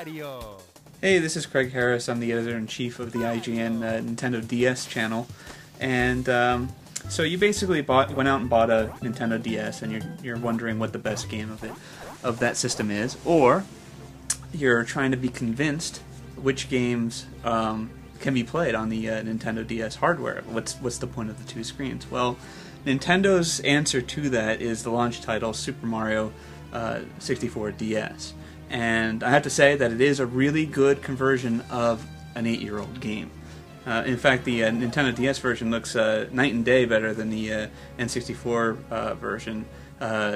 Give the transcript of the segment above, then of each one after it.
Mario. Hey, this is Craig Harris. I'm the editor-in-chief of the IGN Nintendo DS channel. And so you basically went out and bought a Nintendo DS, and you're wondering what the best game of that system is, or you're trying to be convinced which games can be played on the Nintendo DS hardware. What's the point of the two screens? Well, Nintendo's answer to that is the launch title Super Mario 64 DS. And I have to say that it is a really good conversion of an 8-year-old game. In fact, the Nintendo DS version looks night and day better than the N64 version.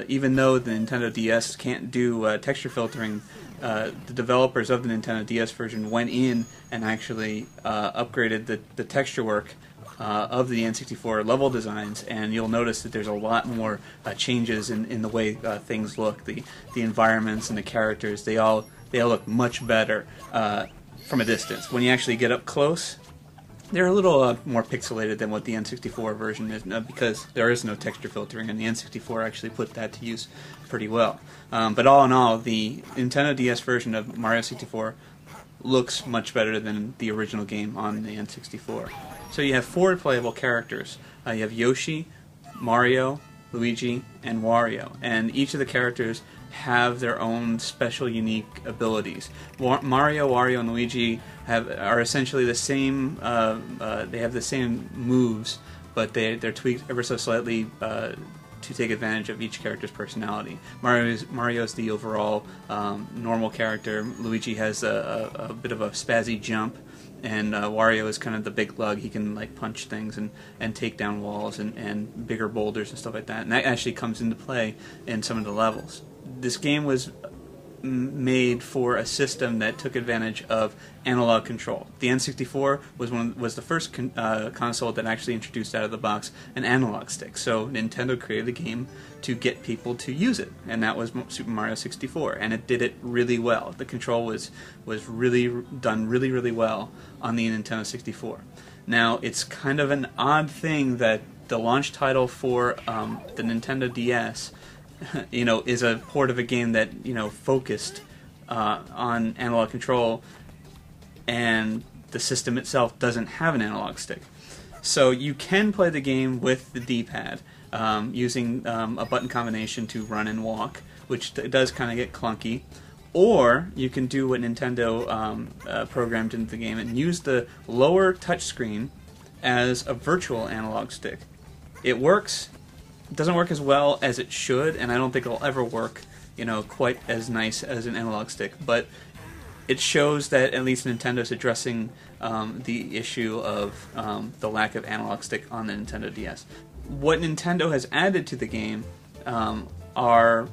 Even though the Nintendo DS can't do texture filtering, the developers of the Nintendo DS version went in and actually upgraded the texture work of the N64 level designs, and you'll notice that there's a lot more changes in the way things look. The environments and the characters, they all look much better from a distance. When you actually get up close, they're a little more pixelated than what the N64 version is, because there is no texture filtering, and the N64 actually put that to use pretty well. But all in all, the Nintendo DS version of Mario 64 looks much better than the original game on the N64. So you have 4 playable characters. You have Yoshi, Mario, Luigi, and Wario. And each of the characters have their own special, unique abilities. Mario, Wario, and Luigi are essentially the same. They have the same moves, but they're tweaked ever so slightly to take advantage of each character's personality. Mario's the overall normal character. Luigi has a bit of a spazzy jump, and Wario is kind of the big lug. He can like punch things and take down walls and bigger boulders and stuff like that. And that actually comes into play in some of the levels. This game was made for a system that took advantage of analog control. The N64 was the first console that actually introduced out of the box an analog stick. So Nintendo created a game to get people to use it, and that was Super Mario 64, and it did it really well. The control was really done really well on the Nintendo 64. Now, it's kind of an odd thing that the launch title for the Nintendo DS is a port of a game that, focused on analog control, and the system itself doesn't have an analog stick. So you can play the game with the D-pad, using a button combination to run and walk, which does kind of get clunky. Or you can do what Nintendo programmed into the game and use the lower touchscreen as a virtual analog stick. It works. It doesn't work as well as it should, and I don't think it'll ever work, quite as nice as an analog stick. But it shows that at least Nintendo's addressing the issue of the lack of analog stick on the Nintendo DS. What Nintendo has added to the game are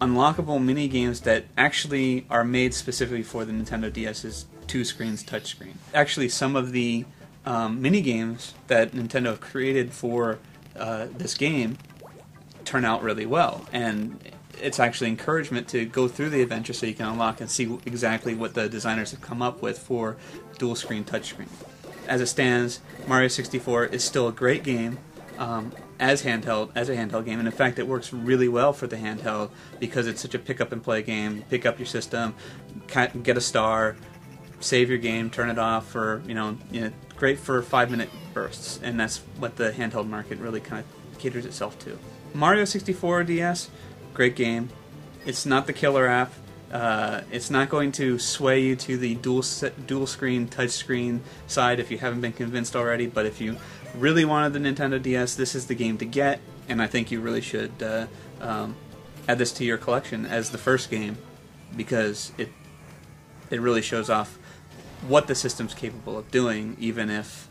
unlockable mini games that actually are made specifically for the Nintendo DS's 2 screens touchscreen. Actually, some of the mini games that Nintendo have created for this game turn out really well, and it's actually encouragement to go through the adventure so you can unlock and see exactly what the designers have come up with for dual screen touchscreen. As it stands, Mario 64 is still a great game as a handheld game, and in fact it works really well for the handheld because it's such a pick up and play game. Pick up your system, get a star, save your game, turn it off for great for 5-minute bursts, and that's what the handheld market really kind of caters itself to. Mario 64 DS, great game. It's not the killer app. It's not going to sway you to the dual screen touchscreen side if you haven't been convinced already. But if you really wanted the Nintendo DS, this is the game to get, and I think you really should add this to your collection as the first game, because it really shows off what the system's capable of doing, even if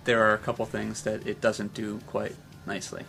there are a couple things that it doesn't do quite nicely.